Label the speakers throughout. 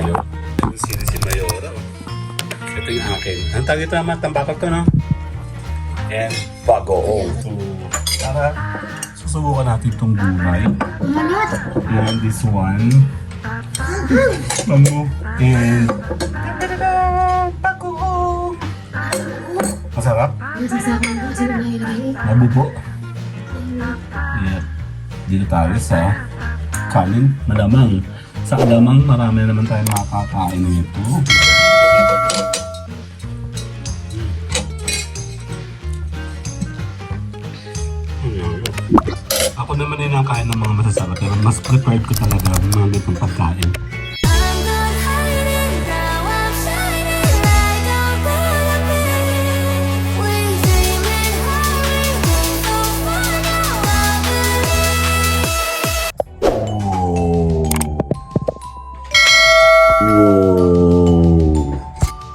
Speaker 1: tayo. Si Mayora. Ito yung akin. Ang tawag ito naman, tambakol to, no? And bagoong. So, para susubukan natin itong gulay. And this one. Mango. And bagoong. Masarap? Nabubo. Yeah. Dito tayo sa kanin. Malamang. Sa alamang marami naman tayo makakain nito. Ako naman din ang kain ng mga masasarap pero mas prepared ko talaga ang mga ganitong pagkain.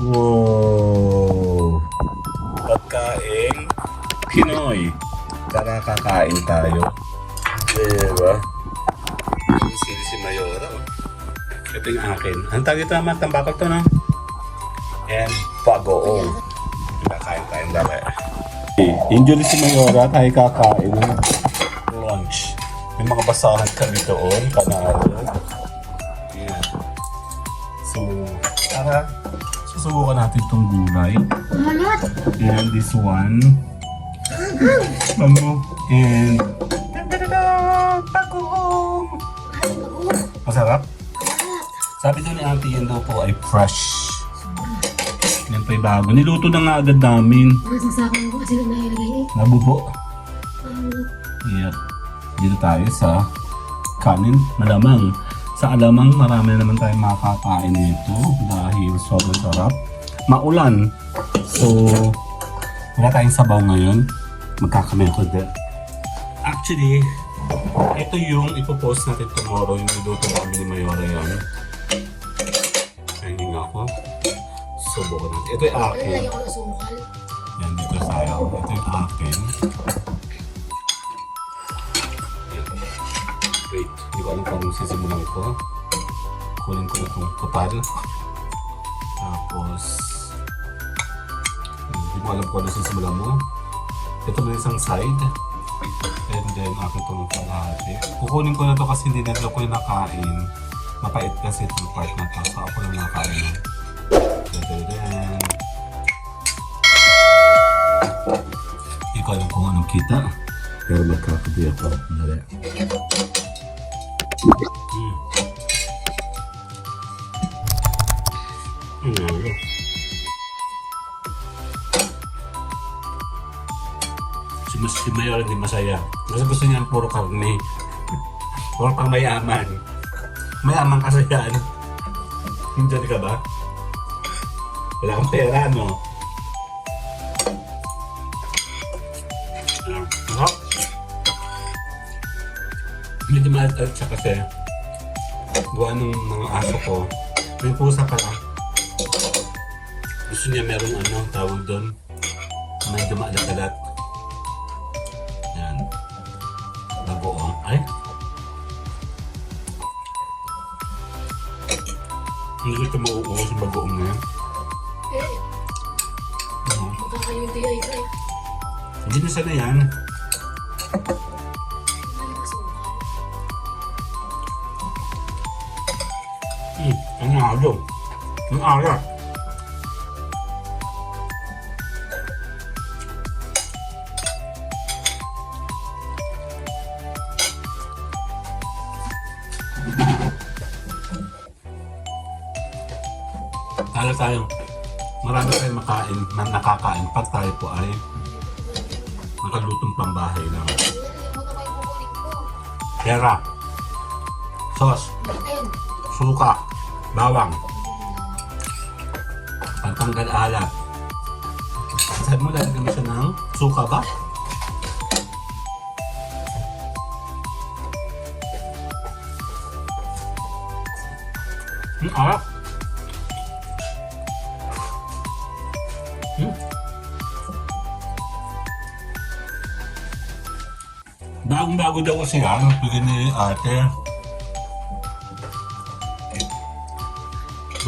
Speaker 1: Wow! Pagkain Pinoy. Tara, kakain tayo. Diba? Si Mayora. Ito yung akin. Ang tawag ito naman, tambakol to, no? And bagoong. Kakain tayo dali. Enjoy si Mayora. Tayo kakain. Lunch. May mga basahan kami doon. Kanaro. Yeah. So, tara. Susubukan natin itong gulay. And this one. Mango. And bagoong. Masarap? Sabi doon ni Auntie, yan daw po ay fresh. Yan pa bago. Niluto na nga agad namin. Nabubo. Yep. Dito tayo sa kanin. Malamang. Sa alamang marami naman tayo makakain nito dahil sobrang sarap. Maulan. So, wala tayong sabaw ngayon. Magkakamento din. Actually, ito yung ipopost natin tomorrow. Yung niluto namin ni Mayora yan. Ay, hindi nga ako. Subukan natin. Ito yung akin. Yan, dito tayo. Ito yung akin. Wait, hindi ko alam kung sisimulan ko. Kunin ko na itong total. Tapos, hindi ko alam kung ano sisimulan mo. Ito na isang side. And then, akin itong kalahati. Kukunin ko na ito kasi hindi na ko yung nakain. Mapait kasi itong part na ito. So, ako lang nakain. Then, hindi ko alam kung anong kita. Pero magkakabi ako. Dali. Si Mayora hindi masaya. Kasi gusto niya puro karne. Puro pang mayaman. Mayaman kasi yan. Hindi ka ba? Wala kang pera, no? Medyo maalat siya kasi gawa ng mga aso ko. May pusa pala. Gusto niya merong ano, tawag doon. Medyo maalat-alat. Yan. Bagoong. Ay! Hindi ko ito mauuwi sa bagoong na yan.
Speaker 2: Magkakayunti ay ay.
Speaker 1: Hindi na sana yan. Ang halo. Ang alat. Tala tayo. Marami tayong makain, nakakain pag tayo po ay nakalutong pambahay na. Pera, sauce, suka, bawang, pantanggal alat. Sabi mo lalagyan mo siya ng suka ba? Arap. Bagong-bago daw kasi yan. Bigyan ni ate.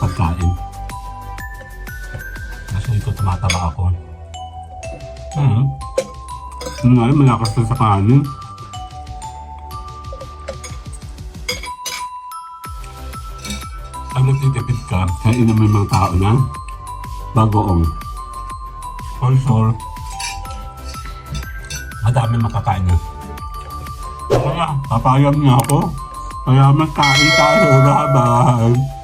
Speaker 1: pagkain. Kasi ito tumataba ako. Ngayon, malakas na sa kanin. Pag nagtitipid ka, kainin mo yung mga tao na bagoong. For sure, madami makakain na. Kaya, papayag niya ako. Kaya magkain tayo, bye-bye.